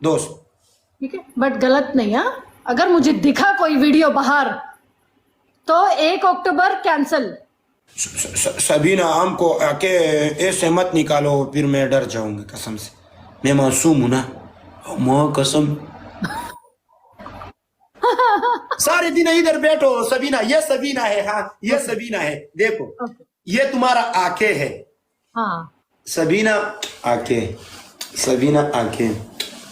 दोस्त। ठीक है, बट गलत नहीं। हाँ, अगर मुझे दिखा कोई वीडियो बाहर तो 1 अक्टूबर कैंसिल। सबीना हमको आके ऐसे मत निकालो, फिर मैं डर जाऊंगी कसम से। मैं मासूम हूं ना, मां कसम। सारे दिन इधर बैठो सबीना, ये सबीना है। हाँ ये सबीना है, देखो ये तुम्हारा आंखें है। हाँ सबीना आंखें, सबीना आंखें,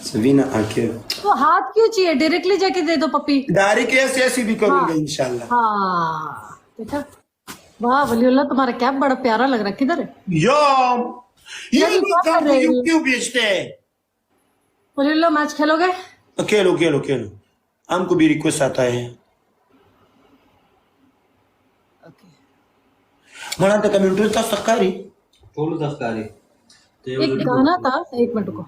सबीना आंखें। तो हाथ क्यों चाहिए, डायरेक्टली जाके दे दो पपी। डायरेक्ट ऐसे ऐसी भी करूंगा इंशाल्लाह। हाँ देखा, वाह वलीउल्लाह तुम्हारा कैप बड़ा प्यारा लग रहा है, किधर है? यो ये नहीं, लोग क्या कर रहे हो? क्यों बेचते हैं? वलीउल्लाह मैच खेलोगे? खेलो खेलो खेलो, हमको भी रिक्वेस्ट आता है। मला तर कमेंट होता सकाळी एक गाना था, 1 मिनट को।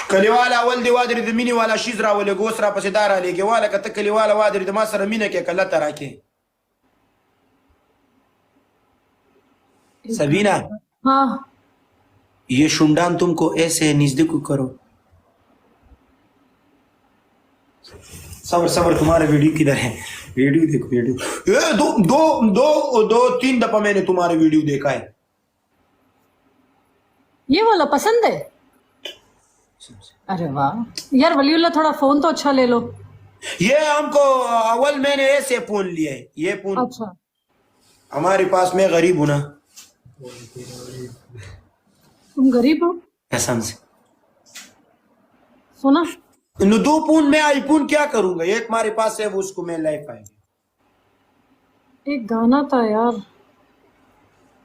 कलीवाला वल्दी वादरी मिनी वाला शिजरा वाले गोसरा पसेदार आले के वाला का कलीवाला वादरी मासरा मीना के कल्ला तराके। सबीना हाँ ये शुंडान तुमको ऐसे नजदीक करो। सबर सबर, तुम्हारा वीडियो किधर है? वीडियो देखो वीडियो। ये दो दो दो दो 3 दफा मैंने तुम्हारे वीडियो देखा है। ये वाला पसंद है? अरे वाह यार वलीउल्लाह, थोड़ा फोन तो अच्छा ले लो। ये हमको अव्वल मैंने ऐसे फोन लिया है, ये फोन। अच्छा हमारे पास, मैं गरीब हूं ना तुम गरीब हो कसम से। सुना, इन 2 फोन में आईफोन क्या करूंगा? एक हमारे पास है, वो उसको मैं लाइफ आएगी। एक गाना था यार,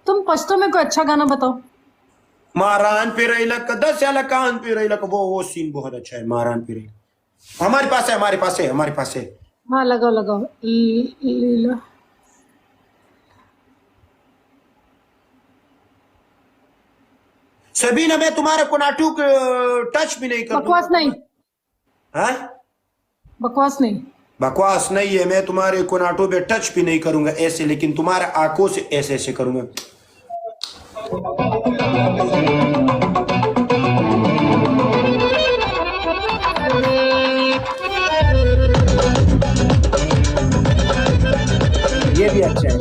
तुम पश्तो में कोई अच्छा गाना बताओ। मारान पिरैलक 10 याला कान पिरैलक, वो सीन बहुत अच्छा है। मारान पिरैलक हमारे पास है, हमारे पास है, हमारे पास है। हाँ लगाओ लगाओ। लीला सबीना मैं तुम्हारे कोनाटू टच भी नहीं कर। बकवास नहीं, हाँ बकवास नहीं। बकवास नहीं है, मैं तुम्हारे कोनाटो पे टच भी नहीं करूंगा ऐसे, लेकिन तुम्हारे आंखों से ऐसे ऐसे करूंगा। ये भी अच्छा है।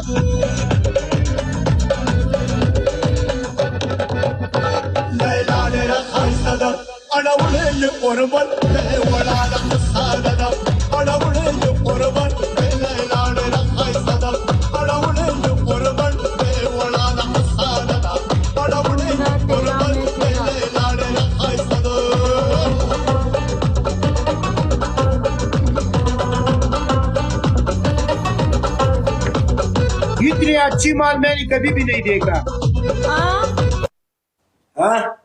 इतनी अच्छी माल मैंने कभी भी नहीं देखा। हाँ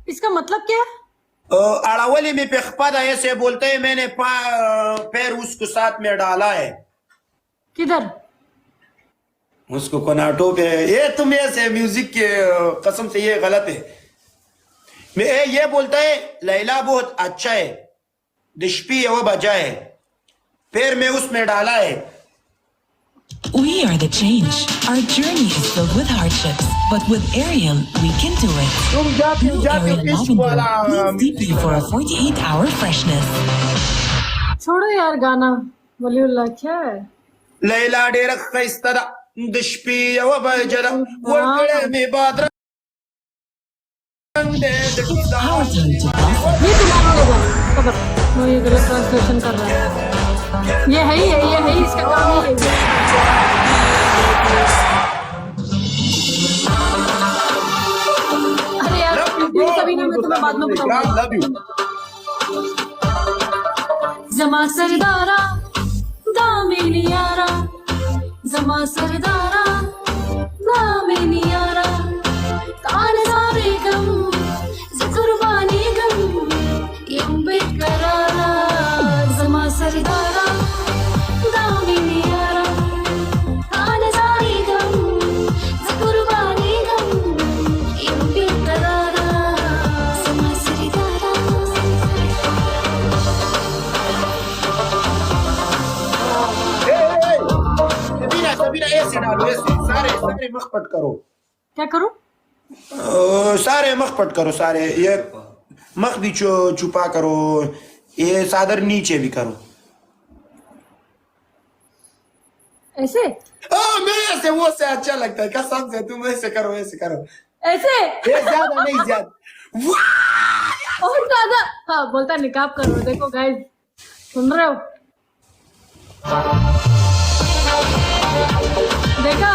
इसका मतलब क्या? अड़ावली में पेखपद ऐसे बोलते हैं, मैंने पैर उसको साथ में डाला है। किधर? उसको कोनाटो पे। ये तुम ऐसे म्यूजिक के कसम से ये गलत है। मैं ये बोलता है लैला बहुत अच्छा है, दिशपी है वो बजा है, पैर में उसमें डाला है। We are the change. Our journey is filled with hardships, but with Ariel, we can do it. तुम जाती New Ariel Lavender cleans deeply for a 48-hour freshness. छोड़ो यार गाना, वलीउल्लाह क्या है? लैला डेरक खैस्तदा दिशपी है वो बजा वो में Bhadra Power team to blossom. ये तुम्हारा होगा। खबर वो ये गलत ट्रांसलेशन कर रहा है। ये है ही है, ये है ही, इसका काम ही है। अरे यार सबीना, मैं तुम्हें बाद में बताऊंगी। जमा सरदारा दामिनी यारा, जमा सरदारा दामिनी यारा, कान सारे गम कुर्बानी गम यम बेकरारा, जमा सरदारा दामिनी यारा, कान सारे गम कुर्बानी सारे मखपट करो, क्या करूं? सारे मखपट करो, सारे ये मख भी छुपा करो, ये सादर नीचे भी करो। ऐसे मैं ऐसे वो से अच्छा लगता है, कसम से। तुम ऐसे करो, ऐसे करो, ऐसे ये ज्यादा नहीं, ज्यादा। वाह! और ज्यादा। हाँ बोलता निकाब करो। देखो गाइस, सुन रहे हो? देखा?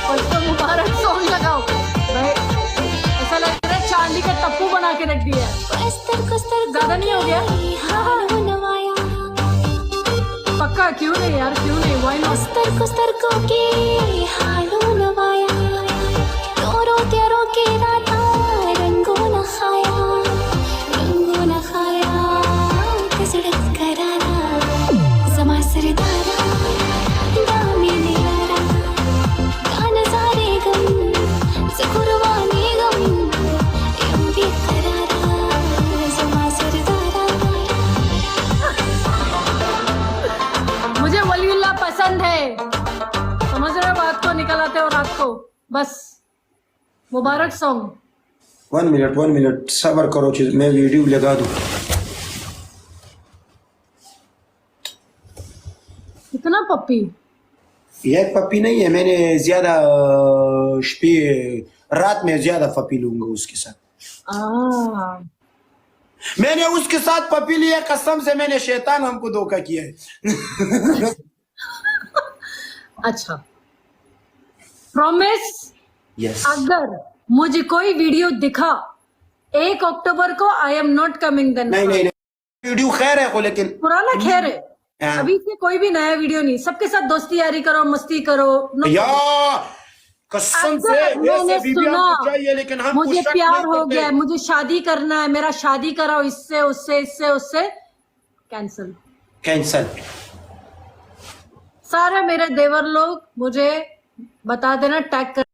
और तो मुबारक सॉन्ग लगाओ भाई। ऐसा लग रहा है चांदी का टप्पू बना के रख दिया है। ज्यादा नहीं हो गया? पक्का? क्यों नहीं यार, क्यों नहीं? Why not? मुझे वलीउल्लाह पसंद है, समझ रहे हो बात को? निकल आते हो रात को बस। मुबारक सॉन्ग। 1 मिनट सब्र करो, चीज मैं वीडियो लगा दूं। कितना पप्पी? ये पप्पी नहीं है, मैंने ज्यादा रात में ज्यादा पप्पी लूंगा उसके साथ। मैंने उसके साथ पप्पी लिया, कसम से। मैंने शैतान हमको धोखा किया है। अच्छा, प्रॉमिस? यस। अगर मुझे कोई वीडियो दिखा 1 अक्टूबर को, I am not coming then. नहीं, वीडियो खैर है को, लेकिन पुराना खैर है। अभी से कोई भी नया वीडियो नहीं। सबके साथ दोस्ती यारी करो, मस्ती करो। या कसम से मैंने सुना चाहिए, लेकिन हम मुझे प्यार हो गया है, मुझे शादी करना है, मेरा शादी कराओ, इससे उससे, इससे उससे। कैंसल। सारे मेरे देवर लोग मुझे बता देना, टैग कर